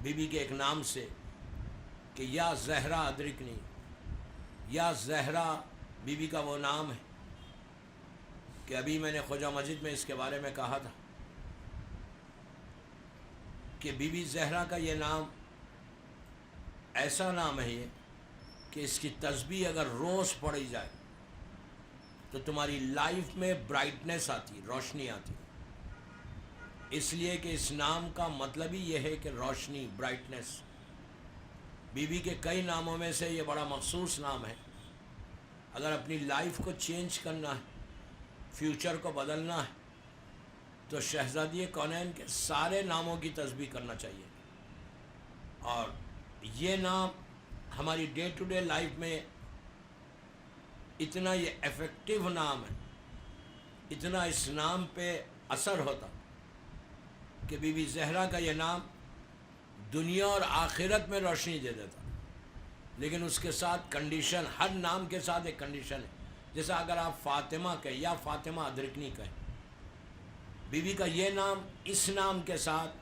Be be کے ایک نام سے کہ یا زہرا ادرکنی، یا زہرا بی بی کا وہ نام ہے کہ ابھی میں نے خواجہ مسجد میں اس کے بارے میں کہا تھا کہ بی بی زہرا کا یہ نام ایسا نام ہے یہ کہ اس کی تسبیح اگر روز پڑھی جائے تو تمہاری لائف میں برائٹنس آتی، روشنی آتی، اس لیے کہ اس نام کا مطلب ہی یہ ہے کہ روشنی، برائٹنس۔ بی بی کے کئی ناموں میں سے یہ بڑا مخصوص نام ہے۔ اگر اپنی لائف کو چینج کرنا ہے، فیوچر کو بدلنا ہے، تو شہزادی کونین کے سارے ناموں کی تسبیح کرنا چاہیے۔ اور یہ نام ہماری ڈے ٹو ڈے لائف میں اتنا یہ ایفیکٹو نام ہے، اتنا اس نام پہ اثر ہوتا کہ بی بی زہرا کا یہ نام دنیا اور آخرت میں روشنی دے دیتا۔ لیکن اس کے ساتھ کنڈیشن، ہر نام کے ساتھ ایک کنڈیشن ہے۔ جیسا اگر آپ فاطمہ کہیں یا فاطمہ ادرکنی کہیں، بی بی کا یہ نام اس نام کے ساتھ،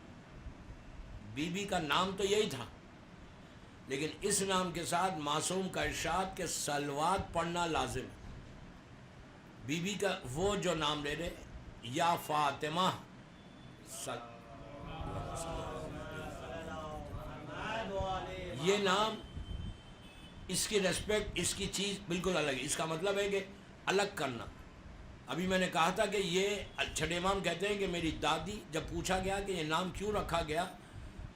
بی بی کا نام تو یہی تھا لیکن اس نام کے ساتھ معصوم کا ارشاد کہ صلوات پڑھنا لازم ہے۔ بی بی کا وہ جو نام لے رہے یا فاطمہ، یہ نام، اس کی ریسپیکٹ، اس کی چیز بالکل الگ ہے۔ اس کا مطلب ہے کہ الگ کرنا۔ ابھی میں نے کہا تھا کہ یہ چھٹے امام کہتے ہیں کہ میری دادی، جب پوچھا گیا کہ یہ نام کیوں رکھا گیا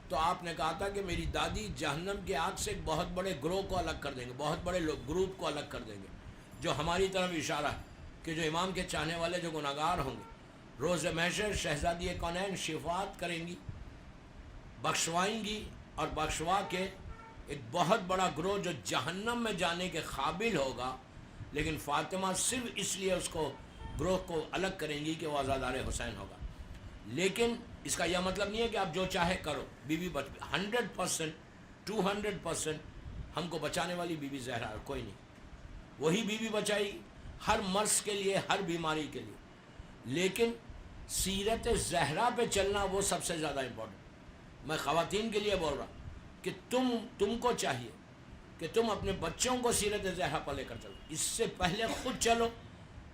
تو آپ نے کہا تھا کہ میری دادی جہنم کی آگ سے ایک بہت بڑے گروہ کو الگ کر دیں گے، بہت بڑے گروپ کو الگ کر دیں گے، جو ہماری طرف اشارہ ہے کہ جو امام کے چاہنے والے جو گناہگار ہوں گے، روز محشر شہزادی کونین شفاعت کریں گی، بخشوائیں گی، اور بخشوا کے ایک بہت بڑا گروہ جو جہنم میں جانے کے قابل ہوگا، لیکن فاطمہ صرف اس لیے اس کو گروہ کو الگ کریں گی کہ وہ عزادار حسین ہوگا۔ لیکن اس کا یہ مطلب نہیں ہے کہ آپ جو چاہے کرو۔ بی بی 100%، 200% ہم کو بچانے والی بی بی زہرا کوئی نہیں، وہی بی بی بچائی ہر مرض کے لیے، ہر بیماری کے لیے۔ لیکن سیرت زہرا پہ چلنا وہ سب سے زیادہ امپورٹنٹ۔ میں خواتین کے لیے بول رہا کہ تم کو چاہیے کہ تم اپنے بچوں کو سیرت زہرا پر لے کر چلو، اس سے پہلے خود چلو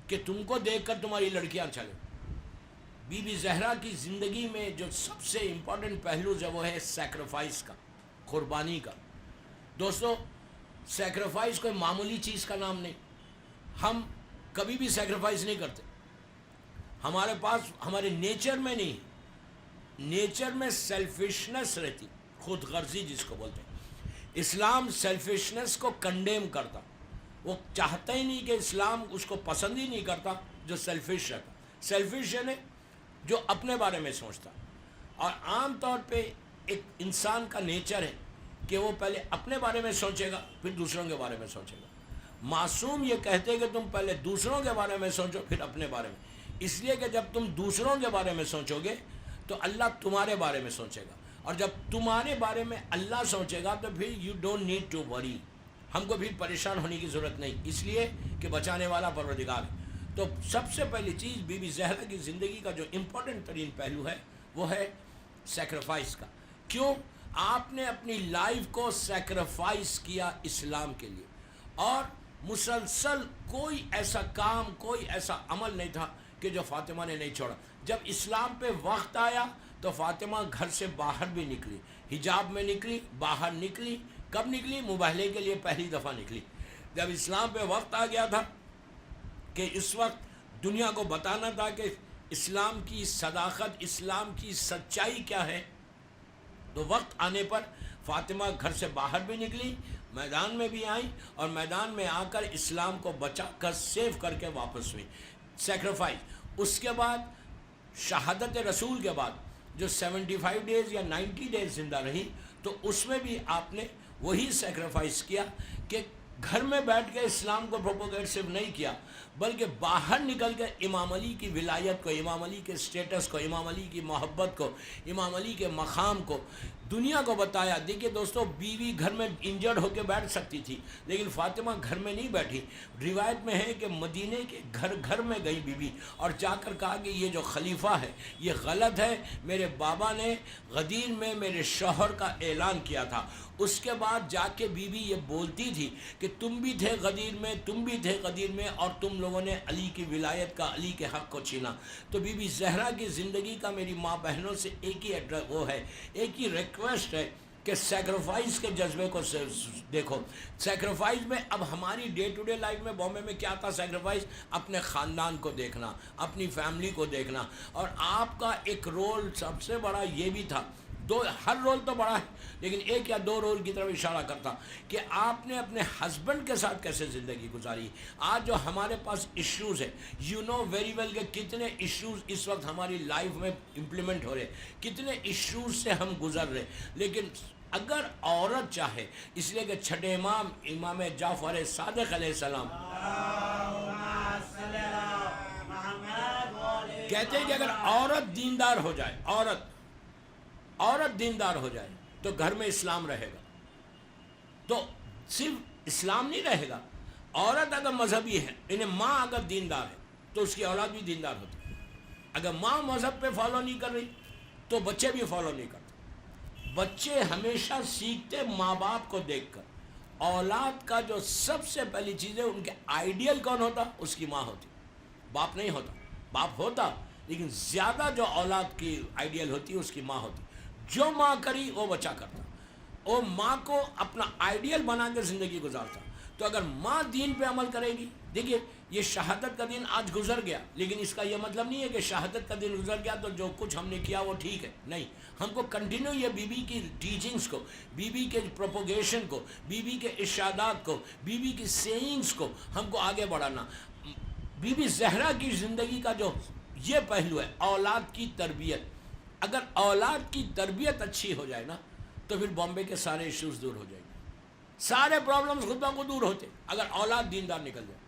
کہ تم کو دیکھ کر تمہاری لڑکیاں چلیں۔ بی بی زہرا کی زندگی میں جو سب سے امپورٹنٹ پہلو جو وہ ہے سیکریفائس کا، قربانی کا۔ دوستو، سیکریفائس کوئی معمولی چیز کا نام نہیں۔ ہم کبھی بھی سیکریفائس نہیں کرتے، ہمارے پاس، ہمارے نیچر میں نہیں، نیچر میں سیلفشنس رہتی، خود غرضی جس کو بولتے ہیں۔ اسلام سیلفشنس کو کنڈیم کرتا، وہ چاہتا ہی نہیں کہ اسلام اس کو پسند ہی نہیں کرتا جو سیلفش رہتا۔ سیلفش یعنی جو اپنے بارے میں سوچتا، اور عام طور پہ ایک انسان کا نیچر ہے کہ وہ پہلے اپنے بارے میں سوچے گا پھر دوسروں کے بارے میں سوچے گا۔ معصوم یہ کہتے ہیں کہ تم پہلے دوسروں کے بارے میں سوچو پھر اپنے بارے میں، اس لیے کہ جب تم دوسروں کے بارے میں سوچو گے تو اللہ تمہارے بارے میں سوچے گا، اور جب تمہارے بارے میں اللہ سوچے گا تو پھر you don't need to worry, ہم کو پھر پریشان ہونے کی ضرورت نہیں، اس لیے کہ بچانے والا پروردگار ہے۔ تو سب سے پہلی چیز بی بی زہرا کی زندگی کا جو امپورٹنٹ ترین پہلو ہے وہ ہے سیکریفائس کا۔ کیوں؟ آپ نے اپنی لائف کو سیکریفائس کیا اسلام کے لیے، اور مسلسل کوئی ایسا کام، کوئی ایسا عمل نہیں تھا کہ جو فاطمہ نے نہیں چھوڑا۔ جب اسلام پہ وقت آیا تو فاطمہ گھر سے باہر بھی نکلی، حجاب میں نکلی، باہر نکلی۔ کب نکلی؟ مباہلے کے لیے پہلی دفعہ نکلی۔ جب اسلام پہ وقت آ گیا تھا کہ اس وقت دنیا کو بتانا تھا کہ اسلام کی صداقت، اسلام کی سچائی کیا ہے، تو وقت آنے پر فاطمہ گھر سے باہر بھی نکلی، میدان میں بھی آئیں، اور میدان میں آ کر اسلام کو بچا کر سیو کر کے واپس ہوئی۔ سیکریفائس۔ اس کے بعد شہادت رسول کے بعد جو 75 ڈیز یا 90 ڈیز زندہ رہی، تو اس میں بھی آپ نے وہی سیکریفائس کیا کہ گھر میں بیٹھ کے اسلام کو پروپوگیٹ صرف نہیں کیا، بلکہ باہر نکل کے امام علی کی ولایت کو، امام علی کے سٹیٹس کو، امام علی کی محبت کو، امام علی کے مقام کو دنیا کو بتایا. دیکھیے دوستو، بیوی گھر میں انجرڈ ہو کے بیٹھ سکتی تھی لیکن فاطمہ گھر میں نہیں بیٹھی. روایت میں ہے کہ مدینے کے گھر گھر میں گئی بیوی اور جا کر کہا کہ یہ جو خلیفہ ہے یہ غلط ہے. میرے بابا نے غدیر میں میرے شوہر کا اعلان کیا تھا. اس کے بعد جا کے بیوی یہ بولتی تھی کہ تم بھی تھے غدیر میں، تم بھی تھے غدیر میں، اور تم لوگوں نے علی کی ولایت کا، علی کے حق کو چھینا. تو بی بی زہرا کی زندگی کا میری ماں بہنوں سے ایک ہی وہ ہے، ایک ہی ریکویسٹ ہے کہ سیکریفائس کے جذبے کو دیکھو. سیکریفائس میں اب ہماری ڈے ٹو ڈے لائف میں بامبے میں کیا تھا سیکریفائس؟ اپنے خاندان کو دیکھنا، اپنی فیملی کو دیکھنا. اور آپ کا ایک رول سب سے بڑا یہ بھی تھا، ہر رول تو بڑا ہے لیکن ایک یا دو رول کی طرف اشارہ کرتا کہ آپ نے اپنے ہسبینڈ کے ساتھ کیسے زندگی گزاری. آج جو ہمارے پاس ایشوز ہیں، یو نو ویری ویل کہ کتنے ایشوز اس وقت ہماری لائف میں امپلیمنٹ ہو رہے، کتنے ایشوز سے ہم گزر رہے. لیکن اگر عورت چاہے، اس لیے کہ چھٹے امام امام جعفر صادق علیہ السلام کہتے ہیں کہ اگر عورت دیندار ہو جائے، عورت دیندار ہو جائے تو گھر میں اسلام رہے گا. تو صرف اسلام نہیں رہے گا، عورت اگر مذہبی ہے، انہیں ماں اگر دیندار ہے تو اس کی اولاد بھی دیندار ہوتی ہے. اگر ماں مذہب پہ فالو نہیں کر رہی تو بچے بھی فالو نہیں کرتے. بچے ہمیشہ سیکھتے ماں باپ کو دیکھ کر. اولاد کا جو سب سے پہلی چیز ہے، ان کے آئیڈیل کون ہوتا؟ اس کی ماں ہوتی، باپ نہیں ہوتا. باپ ہوتا لیکن زیادہ جو اولاد کی آئیڈیل ہوتی ہے اس کی ماں ہوتی. جو ماں کری وہ بچہ کرتا، وہ ماں کو اپنا آئیڈیل بنا کے زندگی گزارتا. تو اگر ماں دین پہ عمل کرے گی، دیکھیے یہ شہادت کا دن آج گزر گیا لیکن اس کا یہ مطلب نہیں ہے کہ شہادت کا دن گزر گیا تو جو کچھ ہم نے کیا وہ ٹھیک ہے. نہیں، ہم کو کنٹینیو یہ بی بی کی ٹیچنگز کو، بی بی کے پروپوگیشن کو، بی بی کے ارشادات کو، بی بی کی سیئنگز کو ہم کو آگے بڑھانا. بی بی زہرا کی زندگی کا جو یہ پہلو ہے، اولاد کی تربیت. اگر اولاد کی تربیت اچھی ہو جائے نا تو پھر بامبے کے سارے ایشوز دور ہو جائیں گے، سارے پرابلمز خود بخود دور ہوتے اگر اولاد دیندار نکل جائے.